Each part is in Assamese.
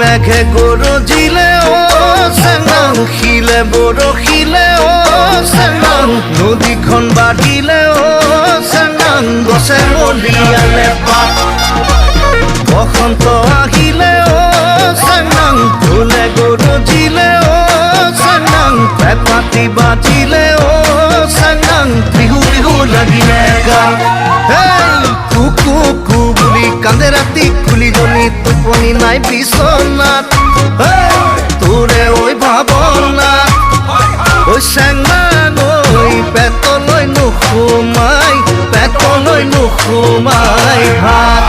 মেঘে গৰজিলে ও চেঙাং শিলে বৰশিলে ও চেঙাং নদীখন বাঢ়িলে ও চেঙাং গছে মলিয়ালে পাত বসন্ত আহিলে ও চেঙাং ফুলে গৰজিলে ও চেঙাং পেঁপাতি বাজিলে ও চেঙাং বিহু বিহু লাগিলে গান কুকু কু বুলি কান্দে ৰাতি খুলিজনী টোপনি নাই বিচনাত তোৰে ঐ ভাৱনাত ঐ চেঙাং ঐ পেটলৈ নোসোমাই ভাত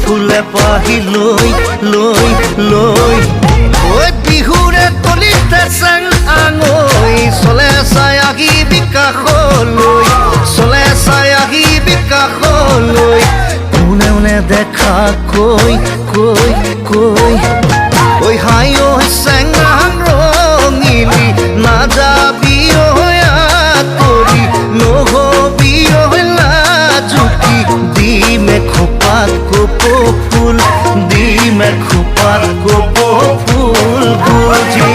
ফুলে পাহি লৈ লৈ লৈ ঐ বিহুৰে কলিতে চেঙাং ঐ চলে চাই আহি বিকাশলৈ চলে চাই আহি বিকাশলৈ কোনে কোনে দেখা কৈ কৈ কৈ ঐ হাই ঐ চেঙাং ৰঙিলি নাযাবি ঐ আঁতৰি নহবি ঐ লাজুকি দিমে খোপাত কপৌ ফুল দিমে খোপাত কপৌ ফুল গুজি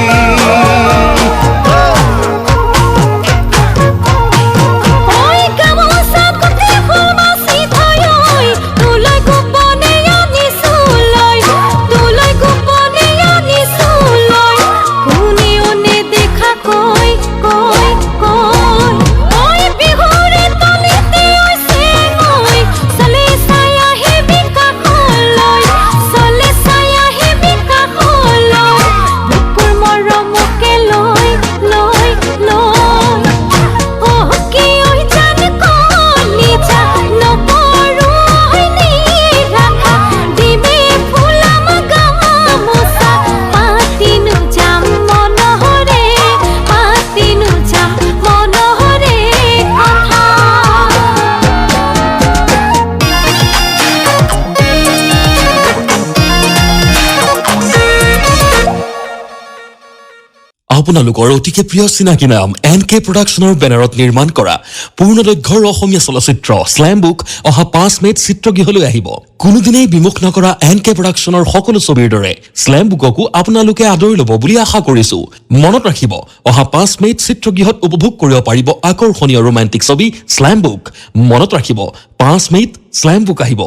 আপোনালোকৰ অতিকে প্ৰিয় চিনাকি নাম এনকে প্ৰডাকশ্যনৰ বেনাৰত নিৰ্মাণ কৰা পূৰ্ণদৈৰ্ঘ্যৰ অসমীয়া চলচ্চিত্ৰ স্লেম বুক অহা 5 মে'ত চিত্ৰগৃহলৈ আহিব কোনোদিনেই বিমুখ নকৰা এনকে প্ৰডাকশ্যনৰ সকলো ছবিৰ দৰে স্লেম বুককো আপোনালোকে আদৰি ল'ব বুলি আশা কৰিছো মনত ৰাখিব অহা 5 মে'ত চিত্ৰগৃহত উপভোগ কৰিব পাৰিব আকৰ্ষণীয় ৰোমান্টিক ছবি স্লেম বুক মনত ৰাখিব 5 মে'ত স্লেম বুক আহিব